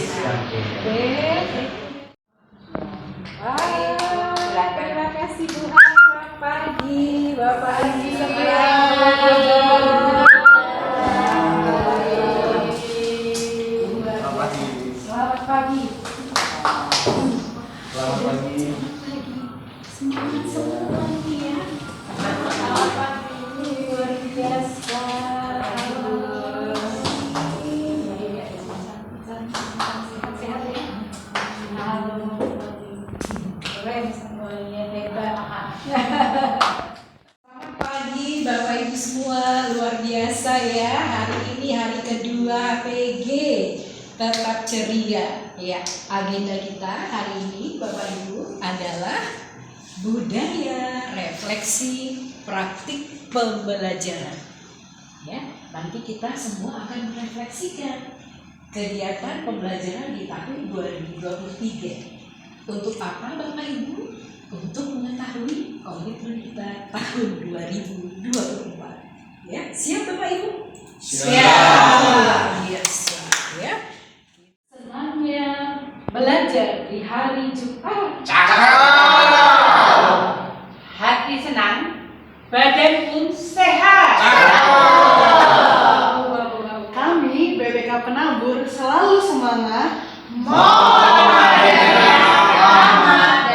Terima kasih Tuhan. Selamat pagi, Bapak Ibu sekalian. Selamat pagi. Semangat semua ya. Selamat pagi, luar biasa. Sehat ya. Keren semuanya, hebat. Selamat pagi Bapak Ibu semua, luar biasa ya. Hari ini hari kedua PG tetap ceria ya. Agenda kita hari ini Bapak Ibu adalah budaya refleksi praktik pembelajaran. Ya, nanti kita semua akan merefleksikan kegiatan pembelajaran di tahun 2023. Untuk apa Bapak Ibu? Untuk mengetahui komitmen kita tahun 2024. Ya, siap Bapak Ibu? Siap. Yes, ya. Senangnya belajar di hari Jumat. Hati senang, badan pun sehat. Kami BPK Penabur selalu semangat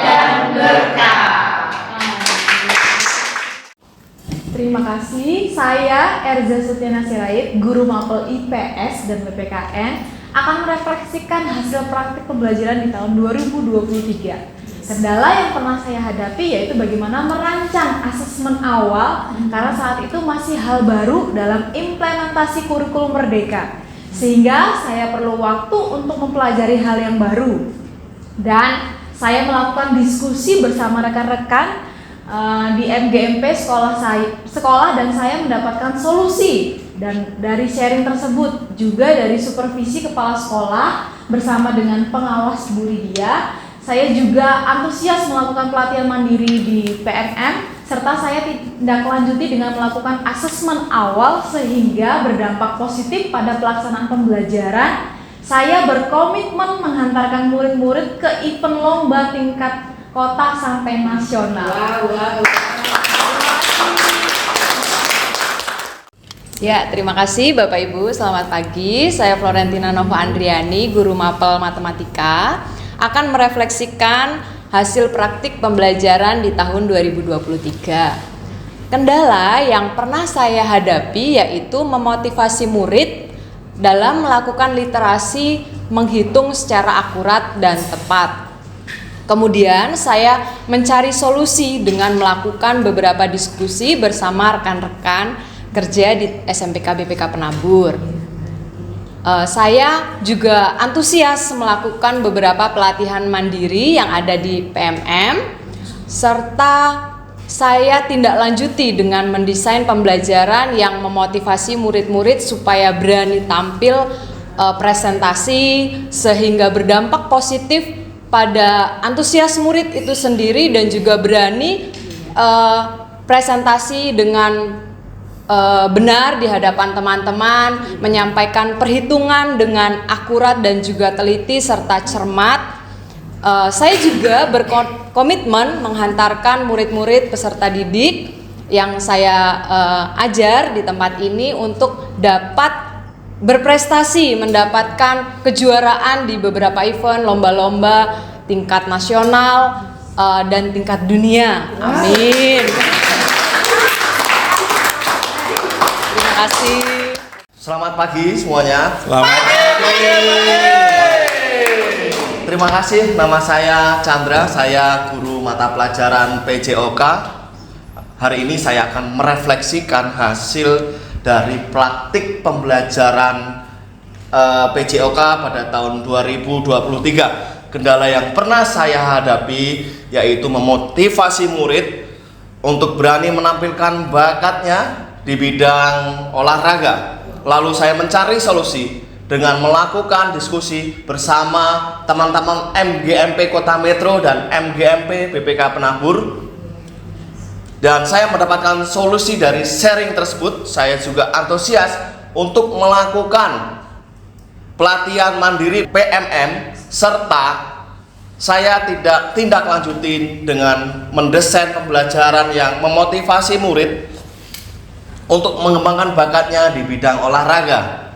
Dan berkah. Terima kasih, saya Erza Sutyana Sirait, Guru Mapel IPS dan BPKN akan merefleksikan hasil praktik pembelajaran di tahun 2023. Kendala yang pernah saya hadapi yaitu bagaimana merancang asesmen awal karena saat itu masih hal baru dalam implementasi kurikulum Merdeka. Sehingga saya perlu waktu untuk mempelajari hal yang baru. Dan saya melakukan diskusi bersama rekan-rekan di MGMP sekolah dan saya mendapatkan solusi. Dan dari sharing tersebut juga dari supervisi kepala sekolah bersama dengan pengawas Bu Lydia, saya juga antusias melakukan pelatihan mandiri di PNM serta saya tindak lanjuti dengan melakukan asesmen awal sehingga berdampak positif pada pelaksanaan pembelajaran. Saya berkomitmen menghantarkan murid-murid ke event lomba tingkat kota sampai nasional. Ya, terima kasih Bapak Ibu, selamat pagi. Saya Florentina Nova Andriani, Guru Mapel Matematika, akan merefleksikan hasil praktik pembelajaran di tahun 2023. Kendala yang pernah saya hadapi yaitu memotivasi murid dalam melakukan literasi menghitung secara akurat dan tepat. Kemudian saya mencari solusi dengan melakukan beberapa diskusi bersama rekan-rekan kerja di SMPK BPK Penabur. Saya juga antusias melakukan beberapa pelatihan mandiri yang ada di PMM, serta saya tindak lanjuti dengan mendesain pembelajaran yang memotivasi murid-murid supaya berani tampil presentasi sehingga berdampak positif pada antusias murid itu sendiri dan juga berani presentasi dengan benar di hadapan teman-teman, menyampaikan perhitungan dengan akurat dan juga teliti serta cermat. Saya juga berkomitmen menghantarkan murid-murid peserta didik yang saya ajar di tempat ini untuk dapat berprestasi, mendapatkan kejuaraan di beberapa event, lomba-lomba tingkat nasional dan tingkat dunia. Amin. Terima kasih. Selamat pagi semuanya. Selamat pagi. Terima kasih, nama saya Chandra, saya guru mata pelajaran PJOK. Hari ini saya akan merefleksikan hasil dari praktik pembelajaran PJOK pada tahun 2023. Kendala yang pernah saya hadapi yaitu memotivasi murid untuk berani menampilkan bakatnya di bidang olahraga. Lalu saya mencari solusi dengan melakukan diskusi bersama teman-teman MGMP Kota Metro dan MGMP BPK Penabur. Dan saya mendapatkan solusi dari sharing tersebut. Saya juga antusias untuk melakukan pelatihan mandiri PMM, serta saya tidak tindak lanjutin dengan mendesain pembelajaran yang memotivasi murid untuk mengembangkan bakatnya di bidang olahraga,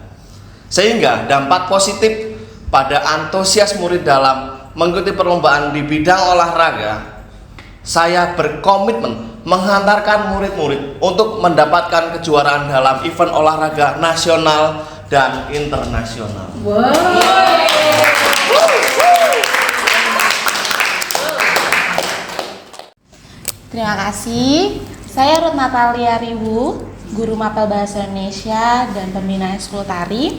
sehingga dampak positif pada antusias murid dalam mengikuti perlombaan di bidang olahraga. Saya berkomitmen menghantarkan murid-murid untuk mendapatkan kejuaraan dalam event olahraga nasional dan internasional. Terima kasih. Saya Ruth Natalia Riwu, guru mapel bahasa Indonesia dan pembina ekskul tari,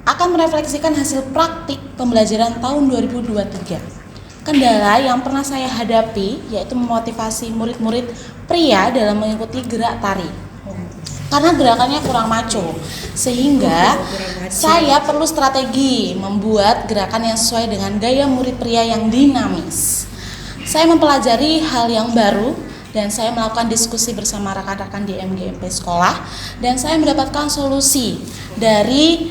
akan merefleksikan hasil praktik pembelajaran tahun 2023. Kendala yang pernah saya hadapi yaitu memotivasi murid-murid pria dalam mengikuti gerak tari. Karena gerakannya kurang maco, sehingga saya perlu strategi membuat gerakan yang sesuai dengan gaya murid pria yang dinamis. Saya mempelajari hal yang baru dan saya melakukan diskusi bersama rekan-rekan di MGMP sekolah, dan saya mendapatkan solusi dari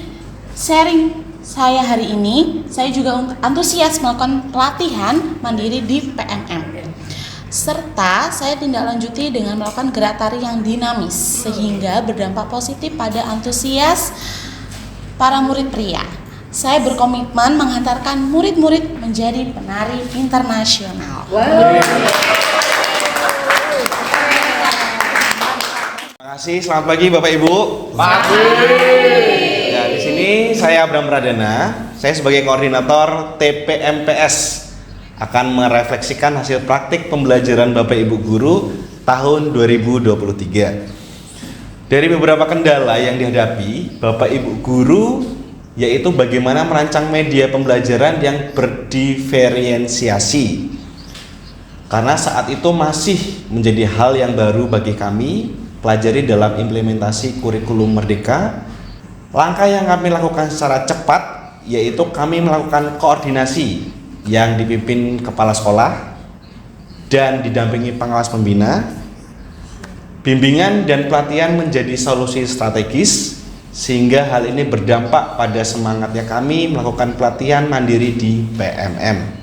sharing saya hari ini. Saya juga antusias melakukan pelatihan mandiri di PMM, serta saya tindak lanjuti dengan melakukan gerak tari yang dinamis sehingga berdampak positif pada antusias para murid pria. Saya berkomitmen menghantarkan murid-murid menjadi penari internasional. Terima kasih. Selamat pagi Bapak Ibu. Pagi. Ya, di sini saya Abram Pradana. Saya sebagai koordinator TPMPS akan merefleksikan hasil praktik pembelajaran Bapak Ibu guru tahun 2023. Dari beberapa kendala yang dihadapi Bapak Ibu guru, yaitu bagaimana merancang media pembelajaran yang berdiferensiasi. Karena saat itu masih menjadi hal yang baru bagi kami pelajari dalam implementasi kurikulum Merdeka. Langkah yang kami lakukan secara cepat yaitu kami melakukan koordinasi yang dipimpin kepala sekolah dan didampingi pengawas pembina. Bimbingan dan pelatihan menjadi solusi strategis sehingga hal ini berdampak pada semangatnya kami melakukan pelatihan mandiri di PMM.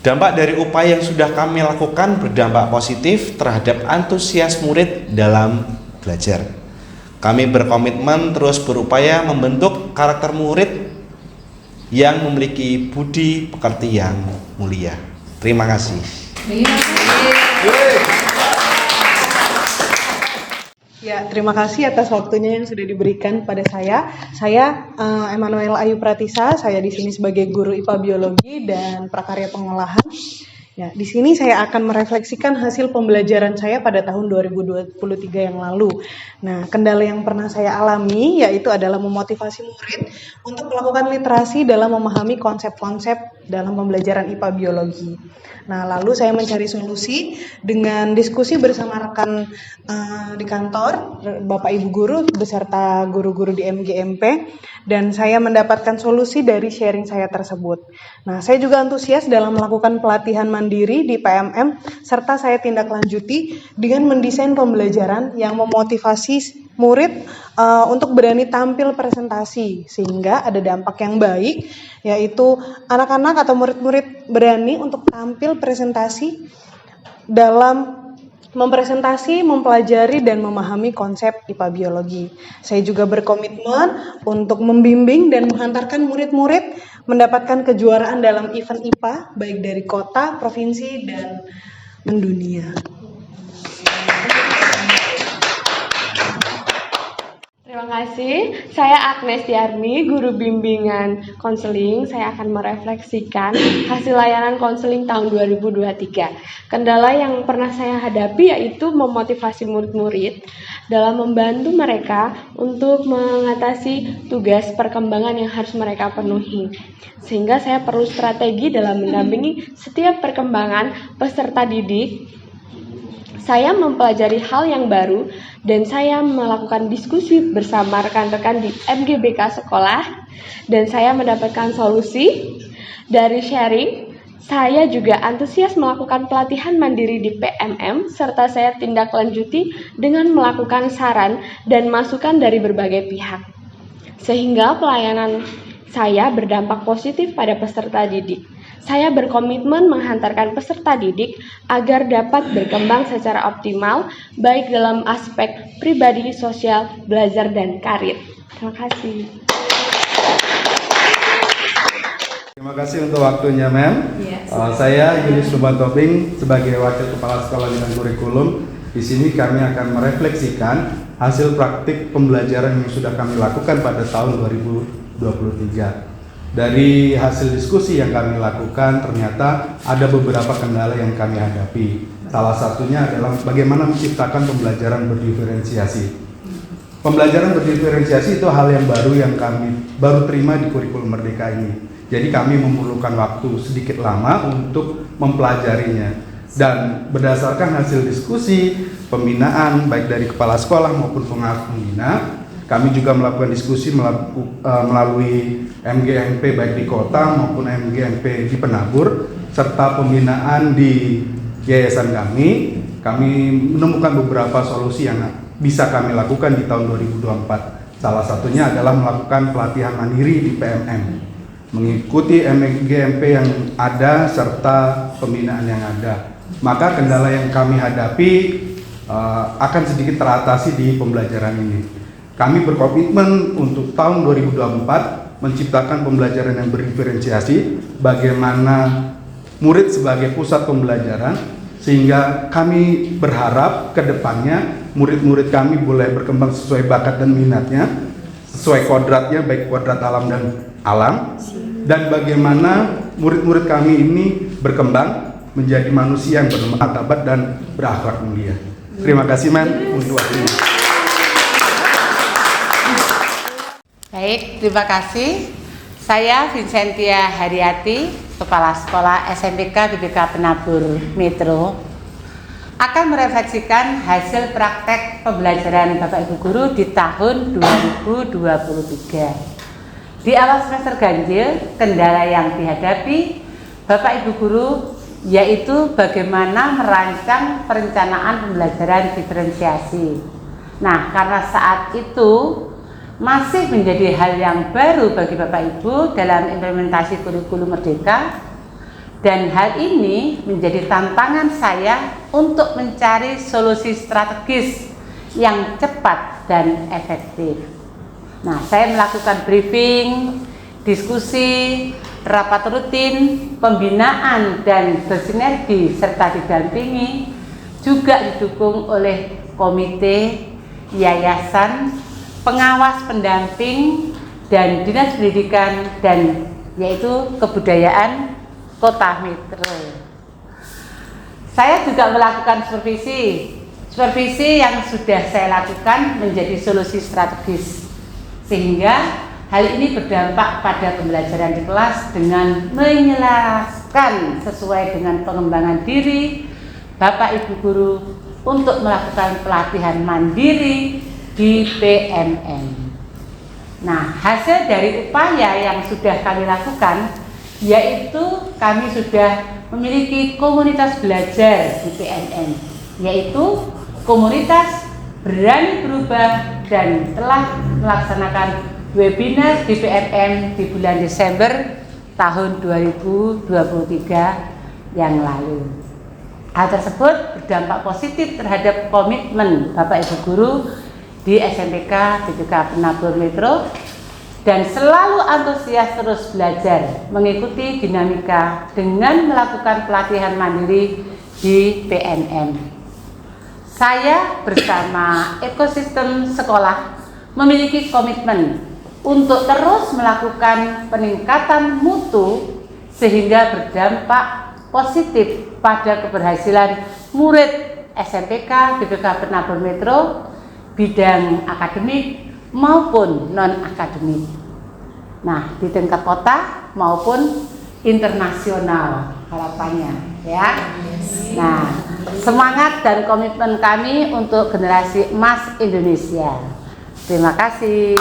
Dampak dari upaya yang sudah kami lakukan berdampak positif terhadap antusias murid dalam belajar. Kami berkomitmen terus berupaya membentuk karakter murid yang memiliki budi pekerti yang mulia. Terima kasih. Ya, terima kasih atas waktunya yang sudah diberikan pada saya. Saya Emmanuel Ayu Pratisa. Saya di sini sebagai guru IPA Biologi dan prakarya pengolahan. Ya, di sini saya akan merefleksikan hasil pembelajaran saya pada tahun 2023 yang lalu. Nah, kendala yang pernah saya alami yaitu adalah memotivasi murid untuk melakukan literasi dalam memahami konsep-konsep dalam pembelajaran IPA Biologi. Nah, lalu saya mencari solusi dengan diskusi bersama rekan di kantor, Bapak Ibu guru beserta guru-guru di MGMP, dan saya mendapatkan solusi dari sharing saya tersebut. Nah, saya juga antusias dalam melakukan pelatihan mandiri di PMM, serta saya tindak lanjuti dengan mendesain pembelajaran yang memotivasi murid untuk berani tampil presentasi, sehingga ada dampak yang baik, yaitu anak-anak atau murid-murid berani untuk tampil presentasi dalam mempresentasi, mempelajari, dan memahami konsep IPA Biologi. Saya juga berkomitmen untuk membimbing dan menghantarkan murid-murid mendapatkan kejuaraan dalam event IPA, baik dari kota, provinsi, dan mendunia. Terima kasih. Saya Agnes Diarmi, guru bimbingan konseling. Saya akan merefleksikan hasil layanan konseling tahun 2023. Kendala yang pernah saya hadapi yaitu memotivasi murid-murid dalam membantu mereka untuk mengatasi tugas perkembangan yang harus mereka penuhi. Sehingga saya perlu strategi dalam mendampingi setiap perkembangan peserta didik. Saya mempelajari hal yang baru dan saya melakukan diskusi bersama rekan-rekan di MGBK sekolah, dan saya mendapatkan solusi dari sharing. Saya juga antusias melakukan pelatihan mandiri di PMM, serta saya tindak lanjuti dengan melakukan saran dan masukan dari berbagai pihak. sehingga pelayanan saya berdampak positif pada peserta didik. Saya berkomitmen menghantarkan peserta didik agar dapat berkembang secara optimal, baik dalam aspek pribadi, sosial, belajar, dan karir. Terima kasih. Terima kasih untuk waktunya, Mem. Saya Yunis Ruban Tobing sebagai Wakil Kepala Sekolah Bidang Kurikulum. Di sini kami akan merefleksikan hasil praktik pembelajaran yang sudah kami lakukan pada tahun 2023. Dari hasil diskusi yang kami lakukan, ternyata ada beberapa kendala yang kami hadapi. Salah satunya adalah bagaimana menciptakan pembelajaran berdiferensiasi. Pembelajaran berdiferensiasi itu hal yang baru yang kami baru terima di kurikulum Merdeka ini. Jadi kami memerlukan waktu sedikit lama untuk mempelajarinya. Dan berdasarkan hasil diskusi, pembinaan baik dari kepala sekolah maupun pengawas pembina, kami juga melakukan diskusi melalui MGMP baik di kota maupun MGMP di Penabur, serta pembinaan di yayasan kami. Kami menemukan beberapa solusi yang bisa kami lakukan di tahun 2024. Salah satunya adalah melakukan pelatihan mandiri di PMM, mengikuti MGMP yang ada serta pembinaan yang ada. Maka kendala yang kami hadapi akan sedikit teratasi di pembelajaran ini. Kami berkomitmen untuk tahun 2024 menciptakan pembelajaran yang berdiferensiasi, bagaimana murid sebagai pusat pembelajaran, sehingga kami berharap ke depannya murid-murid kami boleh berkembang sesuai bakat dan minatnya, sesuai kodratnya, baik kodrat alam dan alam, dan bagaimana murid-murid kami ini berkembang menjadi manusia yang bermartabat dan berakhlak mulia. Terima kasih, Men, untuk waktunya. Baik, terima kasih. Saya Vincentia Haryati, Kepala Sekolah SMPK BPK Penabur Metro, akan merefleksikan hasil praktek pembelajaran Bapak Ibu Guru di tahun 2023. Di awal semester ganjil, kendala yang dihadapi Bapak Ibu Guru yaitu bagaimana merancang perencanaan pembelajaran diferensiasi. Nah, karena saat itu masih menjadi hal yang baru bagi Bapak Ibu dalam implementasi kurikulum Merdeka, dan hal ini menjadi tantangan saya untuk mencari solusi strategis yang cepat dan efektif. Nah, saya melakukan briefing, diskusi, rapat rutin, pembinaan, dan bersinergi serta didampingi, juga didukung oleh komite, yayasan, pengawas pendamping, dan dinas pendidikan dan yaitu kebudayaan Kota Metro. Saya juga melakukan supervisi yang sudah saya lakukan menjadi solusi strategis, sehingga hal ini berdampak pada pembelajaran di kelas dengan menyelaraskan sesuai dengan pengembangan diri Bapak Ibu Guru untuk melakukan pelatihan mandiri di PMM. Nah, hasil dari upaya yang sudah kami lakukan yaitu kami sudah memiliki komunitas belajar di PMM, yaitu komunitas berani berubah, dan telah melaksanakan webinar di PMM di bulan Desember tahun 2023 yang lalu. Hal tersebut berdampak positif terhadap komitmen Bapak Ibu Guru di SMPK BPK Penabur Metro, dan selalu antusias terus belajar mengikuti dinamika dengan melakukan pelatihan mandiri di PNM. Saya bersama ekosistem sekolah memiliki komitmen untuk terus melakukan peningkatan mutu sehingga berdampak positif pada keberhasilan murid SMPK BPK Penabur Metro bidang akademik maupun non-akademik. Nah, di tingkat kota maupun internasional harapannya, ya. Nah, semangat dan komitmen kami untuk generasi emas Indonesia. Terima kasih.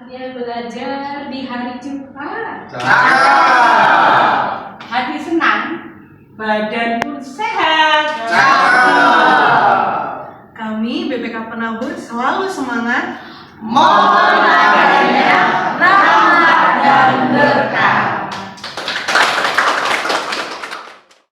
Dia belajar di hari Jumat. Hati senang, badan pun sehat. Kami BPK Penabur selalu semangat. Mohon doanya.